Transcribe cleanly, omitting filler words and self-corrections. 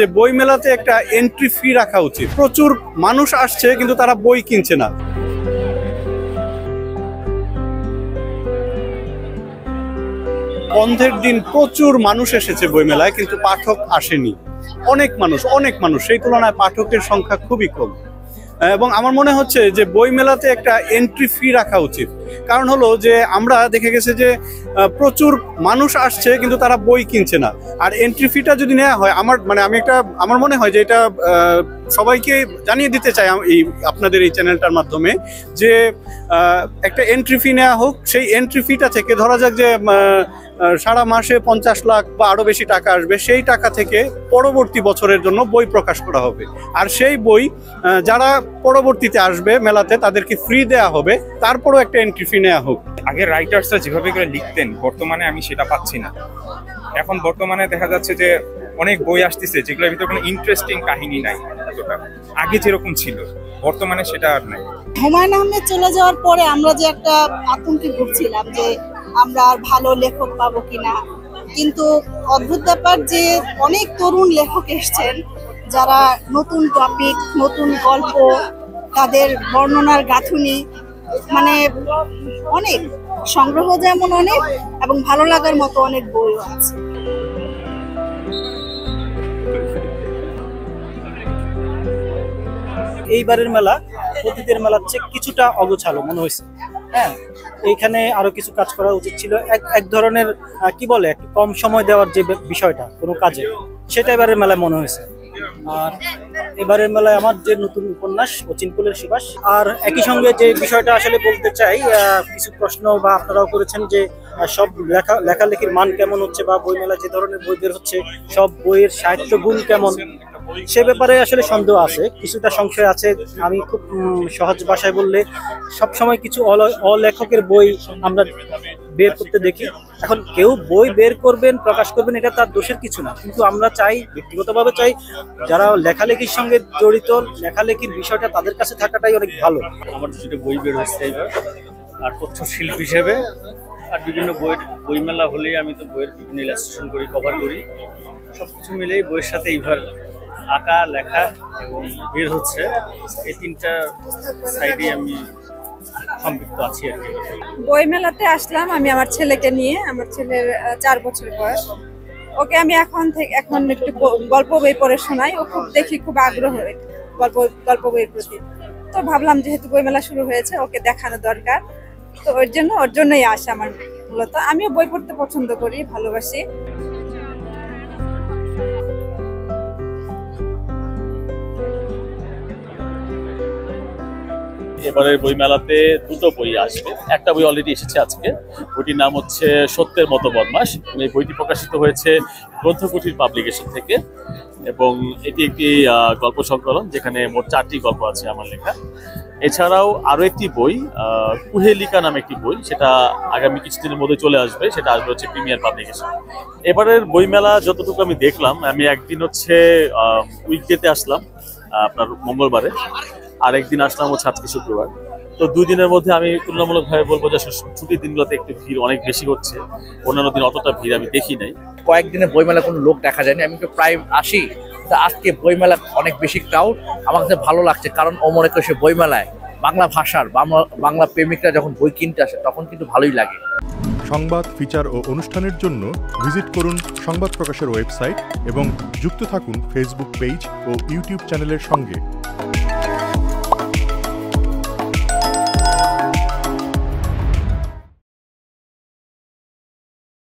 যে বই মেলাতে একটা এন্ট্রি ফি রাখা উচিত। প্রচুর মানুষ আসছে কিন্তু তারা বই কিনছে না। বন্ধের দিন প্রচুর মানুষ এসেছে বই মেলায়, কিন্তু পাঠক আসেনি। অনেক মানুষ, সেই তুলনায় পাঠকের সংখ্যা খুবই কম। এবং আমার মনে হচ্ছে যে বই মেলাতে একটা এন্ট্রি ফি রাখা উচিত। কারণ হলো যে আমরা দেখে গেছে যে প্রচুর মানুষ আসছে কিন্তু তারা বই কিনছে না। আর এন্ট্রি ফিটা যদি নেওয়া হয়, আমার মনে হয় যে এটা সবাইকে জানিয়ে দিতে চাই এই আপনাদের এই চ্যানেলটার মাধ্যমে, যে একটা এন্ট্রি ফি নেওয়া হোক। সেই এন্ট্রি ফিটা থেকে ধরা যাক যে সারা মাসে 50 লাখ বা আরো বেশি টাকা আসবে, সেই টাকা থেকে পরবর্তী বছরের জন্য বই প্রকাশ করা হবে। আর সেই বই যারা পরবর্তীতে আসবে মেলাতে তাদেরকে ফ্রি দেয়া হবে, তারপরও একটা এন্ট্রি ফি নেওয়া হোক। আগে রাইটার্সরা যেভাবে করে লিখতেন, বর্তমানে আমি সেটা পাচ্ছি না। এখন বর্তমানে দেখা যাচ্ছে যে অনেক বই আসতেছে যেগুলোর ভিতরে কোনো ইন্টারেস্টিং কাহিনী নাই। আগে যেরকম ছিল বর্তমানে সেটা আর নাই। হুমায়ুন আহমেদ চলে যাওয়ার পরে আমরা যে একটা আতঙ্কে ভুগছিলাম যে আমরা আর ভালো লেখক পাবো কিনা, কিন্তু অদ্ভুত ব্যাপার যে অনেক তরুণ লেখক এসছেন যারা নতুন টপিক, নতুন গল্প, তাদের বর্ণনার গাঁথুনি, মানে অনেক সংগ্রহ যেমন অনেক, এবং ভালো লাগার মতো অনেক বইও আছে। এইবারের মেলা অতীতের মেলার চেয়ে কিছুটা অগোছালো মনে হয়েছে। হ্যাঁ, এইখানে আরো কিছু কাজ করা উচিত ছিল। এক ধরনের কি বলে, একটু কম সময় দেওয়ার যে বিষয়টা কোনো কাজে, সেটা এবারের মেলায় মনে হয়েছে। আর এবারের মেলায় আমার যে নতুন উপন্যাস অচিনকুলের সুবাস, আর একই সঙ্গে যে বিষয়টা আসলে বলতে চাই, কিছু প্রশ্ন বা আপনারাও করেছেন যে সব লেখালেখির মান কেমন হচ্ছে, বা বই মেলা যে ধরনের বই বের হচ্ছে সব বইয়ের সাহিত্য গুণ কেমন, সে ব্যাপারে আসলে সন্দেহ আছে, কিছুটা সংশয় আছে। আমি খুব সহজ ভাষায় বললে, সবসময় কিছু অলেখকের বই আমরা বের করতে দেখি। এখন কেউ বই বের করবেন, প্রকাশ করবেন, এটা তার দোষের কিছু না, কিন্তু আমরা চাই, ব্যক্তিগতভাবে চাই, যারা লেখালেখির সঙ্গে জড়িত, লেখালেখির বিষয়টা তাদের কাছে থাকাটাই অনেক ভালো। আমার যেটা বই বের হচ্ছে এবার, আর তথ্যশিল্পী হিসেবে আর বিভিন্ন বই মেলা হলেই আমি তো বইয়ের বিভিন্ন ইলাস্ট্রেশন করি, কভার করি, সবকিছু মিলেই বইয়ের সাথে এইবার আঁকা, লেখা এবং বের হচ্ছে, এই তিনটা সাইডে আমি সম্পৃক্ত আছি আর কি। বই মেলাতে আসলাম আমি আমার ছেলেকে নিয়ে। আমার ছেলের 4 বছর বয়স। ওকে আমি এখন একটু গল্প বই পড়ে শোনাই। ও খুব আগ্রহ গল্প বইয়ের প্রতি। তো ভাবলাম যেহেতু বই মেলা শুরু হয়েছে, ওকে দেখানো দরকার, তো ওর জন্যই আসা আমার মূলত। আমিও বই পড়তে পছন্দ করি, ভালোবাসি। এবারের বই মেলাতে দুটো বই আসবে। একটা বই অলরেডি এসেছে আজকে, বইটির নাম হচ্ছে সত্যের মতো বদমাশ। এই বইটি প্রকাশিত হয়েছে গ্রন্থকুটির পাবলিকেশন থেকে, এবং এটি একটি গল্প সংকলন যেখানে মোট 4টি গল্প আছে আমার লেখা। এছাড়াও আরো একটি বই, কুহেলিকা নামে একটি বই, সেটা আগামী কিছুদিনের মধ্যে চলে আসবে। সেটা আসবে হচ্ছে প্রিমিয়ার পাবলিকেশন। এবারের বই মেলা যতটুকু আমি দেখলাম, আমি একদিন হচ্ছে উইকডেতে আসলাম, আপনার মঙ্গলবারে, আর একদিন আসলাম হচ্ছে আজকে শুক্রবার। তো 2 দিনের মধ্যে আমি তুলনামূলকভাবে বলবো যে ছুটির দিনগুলোতে একটু ভিড় অনেক বেশি হচ্ছে, অন্যান্য দিন অতটা ভিড় আমি দেখি নাই। কয়েকদিনে বইমেলা কোনো লোক দেখা যায়নি, আমি তো প্রায় আসি। তা আজকে বইমেলা অনেক বেশি ক্রাউড, আমার কাছে ভালো লাগছে। কারণ মনে করছে বইমেলায় বাংলা ভাষার বাংলা প্রেমিকরা যখন বই কিনতে আসে তখন কিন্তু ভালোই লাগে। সংবাদ, ফিচার ও অনুষ্ঠানের জন্য ভিজিট করুন সংবাদ প্রকাশের ওয়েবসাইট এবং যুক্ত থাকুন ফেসবুক পেজ ও ইউটিউব চ্যানেলের সঙ্গে।